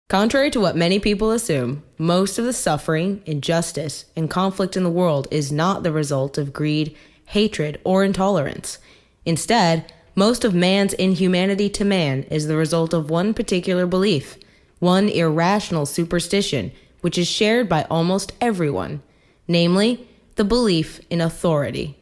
Contrary to what many people assume, most of the suffering, injustice, and conflict in the world is not the result of greed, hatred, or intolerance. Instead, most of man's inhumanity to man is the result of one particular belief, one irrational superstition, which is shared by almost everyone, namely, the belief in authority.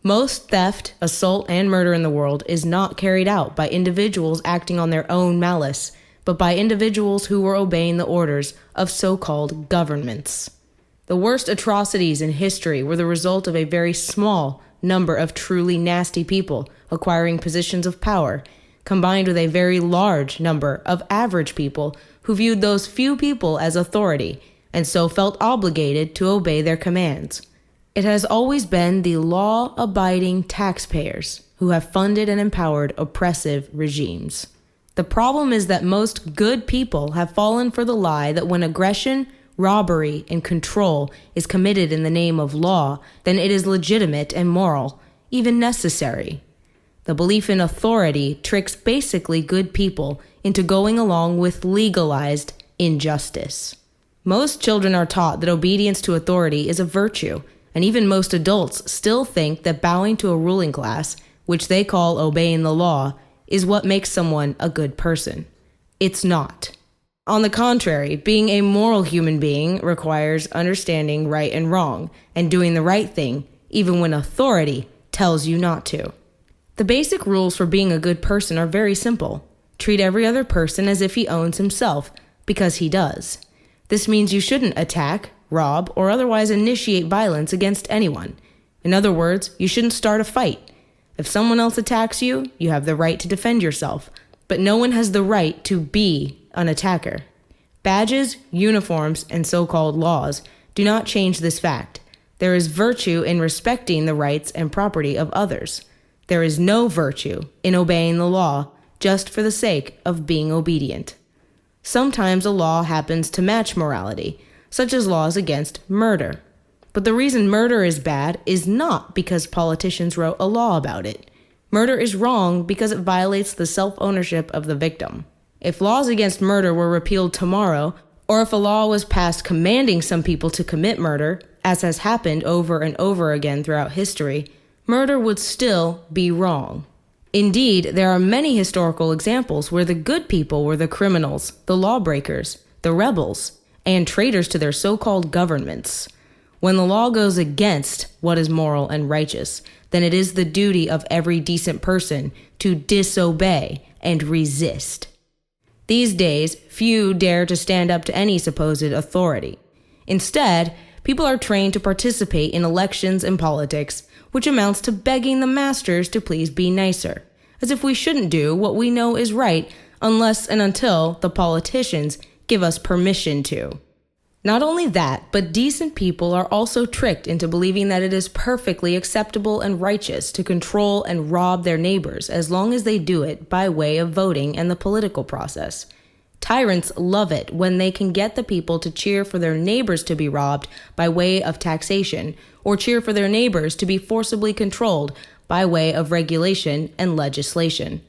Most theft, assault, and murder in the world is not carried out by individuals acting on their own malice, but by individuals who were obeying the orders of so-called governments. The worst atrocities in history were the result of a very small number of truly nasty people acquiring positions of power, combined with a very large number of average people who viewed those few people as authority, and so felt obligated to obey their commands. It has always been the law-abiding taxpayers who have funded and empowered oppressive regimes. The problem is that most good people have fallen for the lie that when aggression, robbery, and control is committed in the name of law, then it is legitimate and moral, even necessary. The belief in authority tricks basically good people into going along with legalized injustice. Most children are taught that obedience to authority is a virtue, and even most adults still think that bowing to a ruling class, which they call obeying the law, is what makes someone a good person. It's not. On the contrary, being a moral human being requires understanding right and wrong, and doing the right thing, even when authority tells you not to. The basic rules for being a good person are very simple. Treat every other person as if he owns himself, because he does. This means you shouldn't attack, rob, or otherwise initiate violence against anyone. In other words, you shouldn't start a fight. If someone else attacks you, you have the right to defend yourself, but no one has the right to be an attacker. Badges, uniforms, and so-called laws do not change this fact. There is virtue in respecting the rights and property of others. There is no virtue in obeying the law just for the sake of being obedient. Sometimes a law happens to match morality, such as laws against murder. But the reason murder is bad is not because politicians wrote a law about it. Murder is wrong because it violates the self-ownership of the victim. If laws against murder were repealed tomorrow, or if a law was passed commanding some people to commit murder, as has happened over and over again throughout history, murder would still be wrong. Indeed, there are many historical examples where the good people were the criminals, the lawbreakers, the rebels, and traitors to their so-called governments. When the law goes against what is moral and righteous, then it is the duty of every decent person to disobey and resist. These days, few dare to stand up to any supposed authority. Instead, people are trained to participate in elections and politics, which amounts to begging the masters to please be nicer, as if we shouldn't do what we know is right unless and until the politicians give us permission to. Not only that, but decent people are also tricked into believing that it is perfectly acceptable and righteous to control and rob their neighbors as long as they do it by way of voting and the political process. Tyrants love it when they can get the people to cheer for their neighbors to be robbed by way of taxation, or cheer for their neighbors to be forcibly controlled by way of regulation and legislation.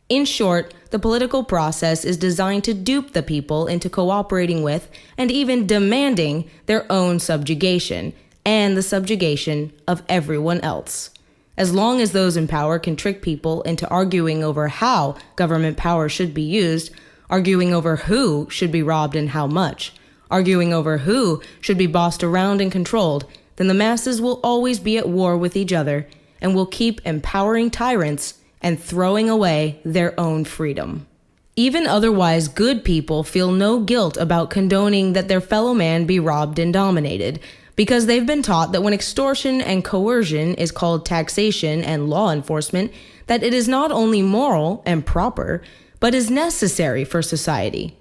In short, the political process is designed to dupe the people into cooperating with and even demanding their own subjugation and the subjugation of everyone else. As long as those in power can trick people into arguing over how government power should be used, arguing over who should be robbed and how much, arguing over who should be bossed around and controlled, then the masses will always be at war with each other and will keep empowering tyrants and throwing away their own freedom. Even otherwise good people feel no guilt about condoning that their fellow man be robbed and dominated, because they've been taught that when extortion and coercion is called taxation and law enforcement, that it is not only moral and proper, but is necessary for society.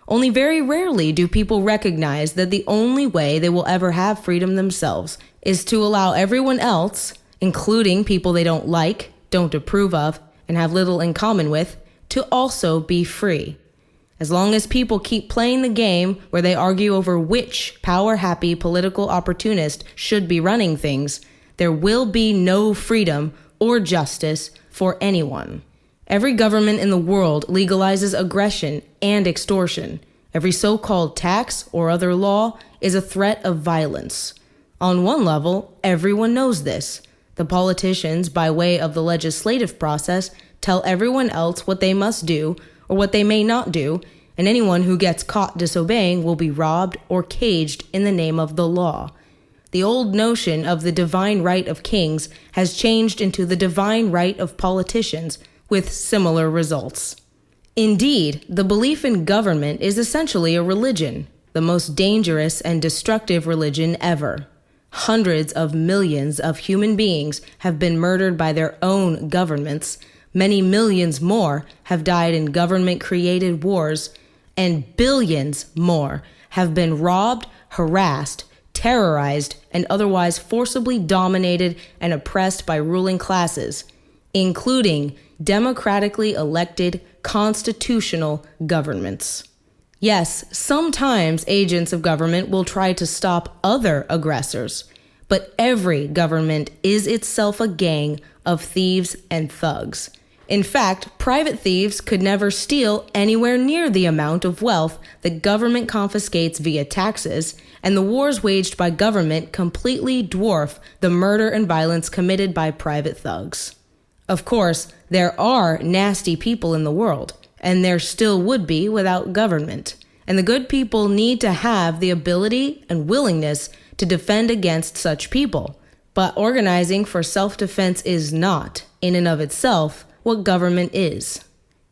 Only very rarely do people recognize that the only way they will ever have freedom themselves is to allow everyone else, including people they don't like, don't approve of, and have little in common with, to also be free. As long as people keep playing the game where they argue over which power-happy political opportunist should be running things, there will be no freedom or justice for anyone. Every government in the world legalizes aggression and extortion, Every so-called tax or other law is a threat of violence. On one level, everyone knows this. The politicians, by way of the legislative process, tell everyone else what they must do or what they may not do, and anyone who gets caught disobeying will be robbed or caged in the name of the law. The old notion of the divine right of kings has changed into the divine right of politicians, with similar results. Indeed, the belief in government is essentially a religion, the most dangerous and destructive religion ever. Hundreds of millions of human beings have been murdered by their own governments. Many millions more have died in government-created wars, and billions more have been robbed, harassed, terrorized, and otherwise forcibly dominated and oppressed by ruling classes, including democratically elected constitutional governments. Yes, sometimes agents of government will try to stop other aggressors, but every government is itself a gang of thieves and thugs. In fact, private thieves could never steal anywhere near the amount of wealth that government confiscates via taxes, and the wars waged by government completely dwarf the murder and violence committed by private thugs. Of course, there are nasty people in the world, and there still would be without government. And the good people need to have the ability and willingness to defend against such people. But organizing for self-defense is not, in and of itself, what government is.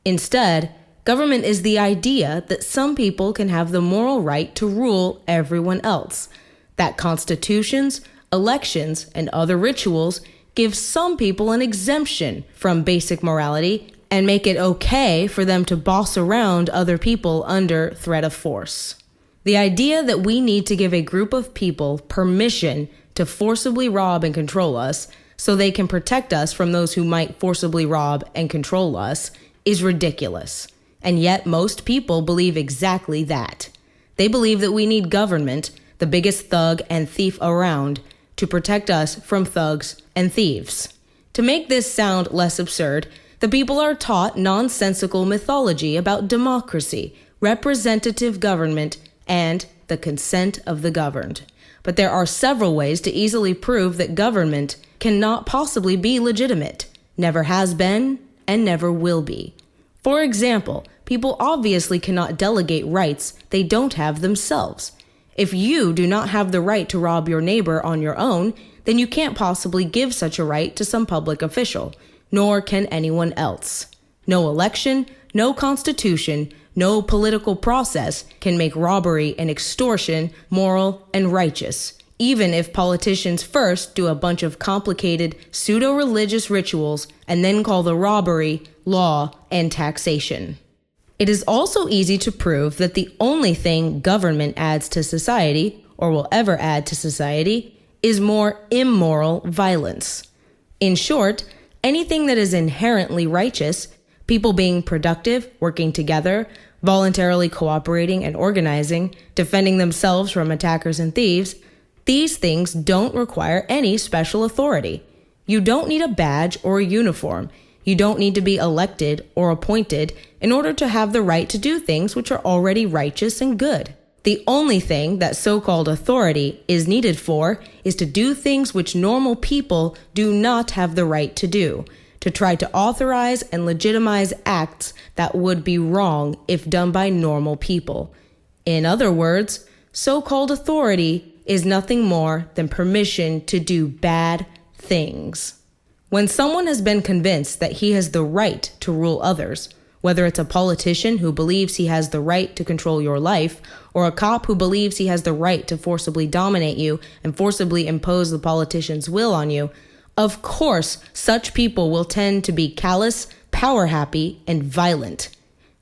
Instead, government is the idea that some people can have the moral right to rule everyone else, that constitutions, elections, and other rituals give some people an exemption from basic morality and make it okay for them to boss around other people under threat of force. The idea that we need to give a group of people permission to forcibly rob and control us so they can protect us from those who might forcibly rob and control us is ridiculous. And yet most people believe exactly that. They believe that we need government, the biggest thug and thief around, to protect us from thugs and thieves. To make this sound less absurd, the people are taught nonsensical mythology about democracy, representative government, and the consent of the governed. But there are several ways to easily prove that government cannot possibly be legitimate, never has been, and never will be. For example, people obviously cannot delegate rights they don't have themselves. If you do not have the right to rob your neighbor on your own, then you can't possibly give such a right to some public official, nor can anyone else. No election, no constitution, no political process can make robbery and extortion moral and righteous, even if politicians first do a bunch of complicated pseudo-religious rituals and then call the robbery law and taxation. It is also easy to prove that the only thing government adds to society, or will ever add to society, is more immoral violence. In short, anything that is inherently righteous, people being productive, working together, voluntarily cooperating and organizing, defending themselves from attackers and thieves, these things don't require any special authority. You don't need a badge or a uniform. You don't need to be elected or appointed in order to have the right to do things which are already righteous and good. The only thing that so-called authority is needed for is to do things which normal people do not have the right to do, to try to authorize and legitimize acts that would be wrong if done by normal people. In other words, so-called authority is nothing more than permission to do bad things. When someone has been convinced that he has the right to rule others, whether it's a politician who believes he has the right to control your life, or a cop who believes he has the right to forcibly dominate you and forcibly impose the politician's will on you, of course, such people will tend to be callous, power-happy, and violent.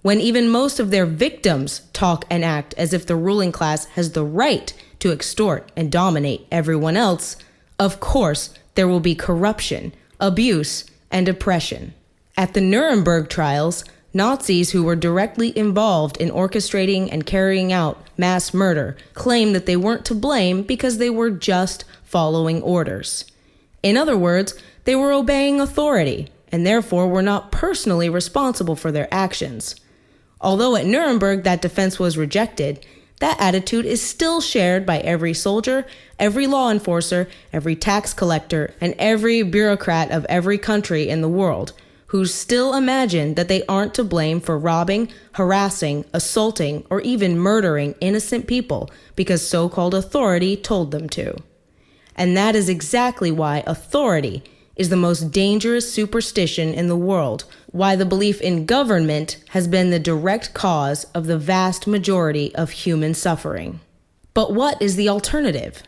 When even most of their victims talk and act as if the ruling class has the right to extort and dominate everyone else, of course, there will be corruption, abuse, and oppression. At the Nuremberg trials, Nazis who were directly involved in orchestrating and carrying out mass murder claimed that they weren't to blame because they were just following orders. In other words, they were obeying authority and therefore were not personally responsible for their actions. Although at Nuremberg that defense was rejected, that attitude is still shared by every soldier, every law enforcer, every tax collector, and every bureaucrat of every country in the world, who still imagine that they aren't to blame for robbing, harassing, assaulting, or even murdering innocent people because so-called authority told them to. And that is exactly why authority is the most dangerous superstition in the world, why the belief in government has been the direct cause of the vast majority of human suffering. But what is the alternative?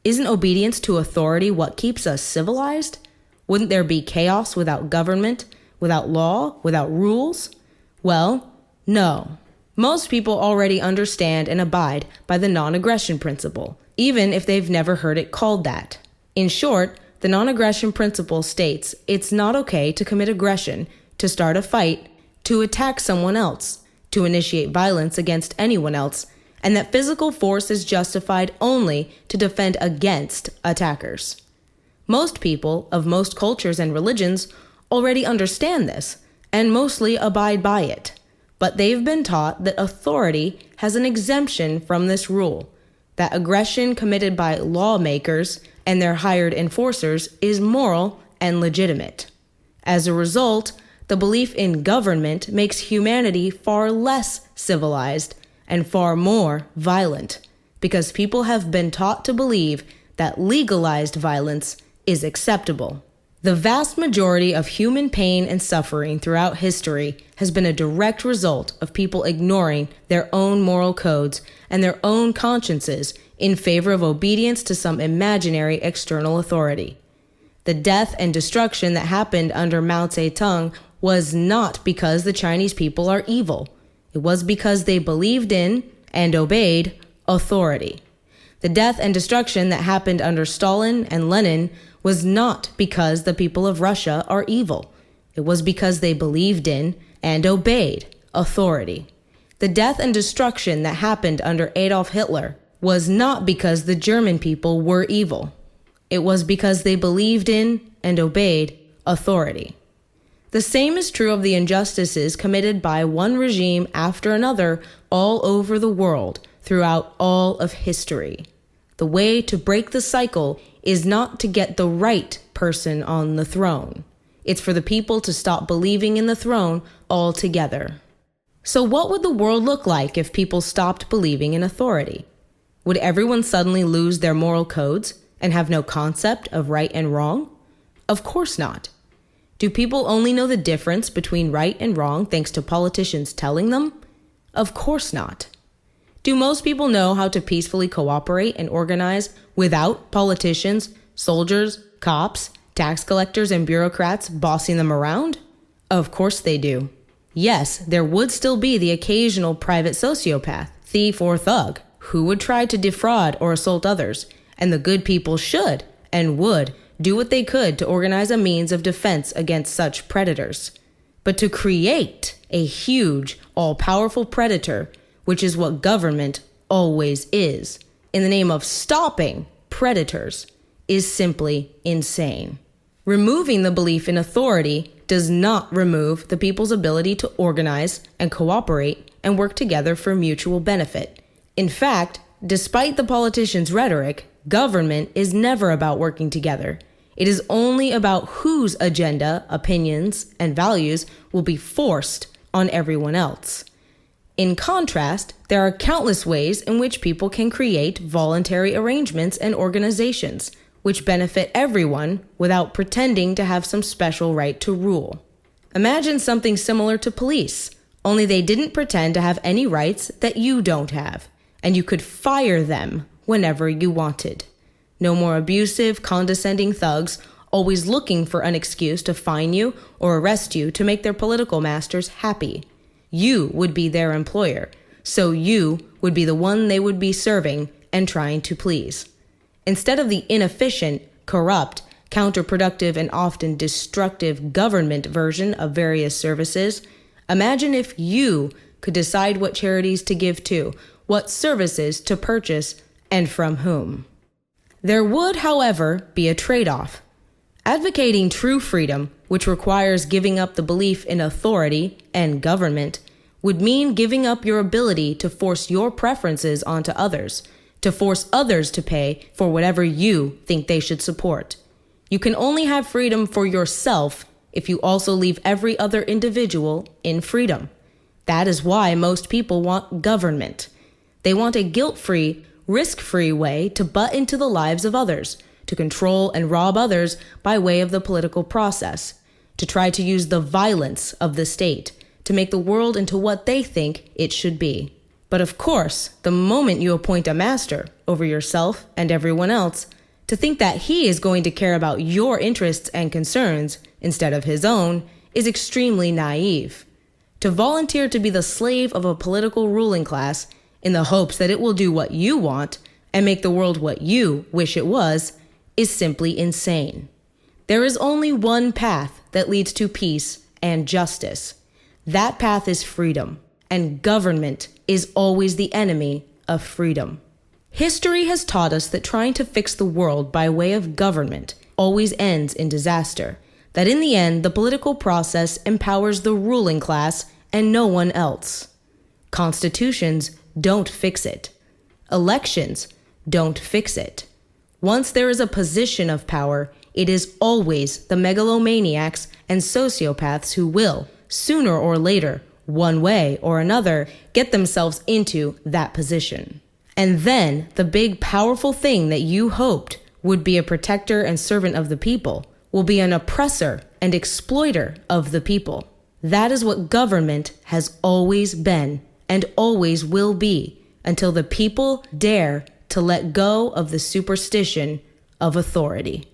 Isn't obedience to authority what keeps us civilized? Wouldn't there be chaos without government, without law, without rules? Well, no. Most people already understand and abide by the non-aggression principle, even if they've never heard it called that. In short, the non-aggression principle states it's not okay to commit aggression, to start a fight, to attack someone else, to initiate violence against anyone else, and that physical force is justified only to defend against attackers. Most people of most cultures and religions already understand this and mostly abide by it, but they've been taught that authority has an exemption from this rule, that aggression committed by lawmakers and their hired enforcers is moral and legitimate. As a result, the belief in government makes humanity far less civilized and far more violent, because people have been taught to believe that legalized violence is acceptable. The vast majority of human pain and suffering throughout history has been a direct result of people ignoring their own moral codes and their own consciences in favor of obedience to some imaginary external authority. The death and destruction that happened under Mao Zedong was not because the Chinese people are evil. It was because they believed in and obeyed authority. The death and destruction that happened under Stalin and Lenin was not because the people of Russia are evil. It was because they believed in and obeyed authority. The death and destruction that happened under Adolf Hitler was not because the German people were evil. It was because they believed in and obeyed authority. The same is true of the injustices committed by one regime after another all over the world throughout all of history. The way to break the cycle is not to get the right person on the throne. It's for the people to stop believing in the throne altogether. So what would the world look like if people stopped believing in authority? Would everyone suddenly lose their moral codes and have no concept of right and wrong? Of course not. Do people only know the difference between right and wrong thanks to politicians telling them? Of course not. Do most people know how to peacefully cooperate and organize without politicians, soldiers, cops, tax collectors, and bureaucrats bossing them around? Of course they do. Yes, there would still be the occasional private sociopath, thief, or thug who would try to defraud or assault others, and the good people should and would do what they could to organize a means of defense against such predators. But to create a huge, all-powerful predator, which is what government always is, in the name of stopping predators, is simply insane. Removing the belief in authority does not remove the people's ability to organize and cooperate and work together for mutual benefit. In fact, despite the politicians' rhetoric, government is never about working together. It is only about whose agenda, opinions, and values will be forced on everyone else. In contrast, there are countless ways in which people can create voluntary arrangements and organizations, which benefit everyone without pretending to have some special right to rule. Imagine something similar to police, only they didn't pretend to have any rights that you don't have, and you could fire them whenever you wanted. No more abusive, condescending thugs always looking for an excuse to fine you or arrest you to make their political masters happy. You would be their employer, so you would be the one they would be serving and trying to please. Instead of the inefficient, corrupt, counterproductive, and often destructive government version of various services, imagine if you could decide what charities to give to, what services to purchase, and from whom. There would, however, be a trade-off. Advocating true freedom, which requires giving up the belief in authority and government, would mean giving up your ability to force your preferences onto others, to force others to pay for whatever you think they should support. You can only have freedom for yourself if you also leave every other individual in freedom. That is why most people want government. They want a guilt-free, risk-free way to butt into the lives of others, to control and rob others by way of the political process, to try to use the violence of the state to make the world into what they think it should be. But of course, the moment you appoint a master over yourself and everyone else, to think that he is going to care about your interests and concerns instead of his own is extremely naive. To volunteer to be the slave of a political ruling class in the hopes that it will do what you want and make the world what you wish it was is simply insane. There is only one path that leads to peace and justice. That path is freedom, and government is always the enemy of freedom. History has taught us that trying to fix the world by way of government always ends in disaster, that in the end the political process empowers the ruling class and no one else. Constitutions don't fix it. Elections don't fix it. Once there is a position of power, it is always the megalomaniacs and sociopaths who will, sooner or later, one way or another, get themselves into that position. And then the big powerful thing that you hoped would be a protector and servant of the people will be an oppressor and exploiter of the people. That is what government has always been and always will be until the people dare to let go of the superstition of authority.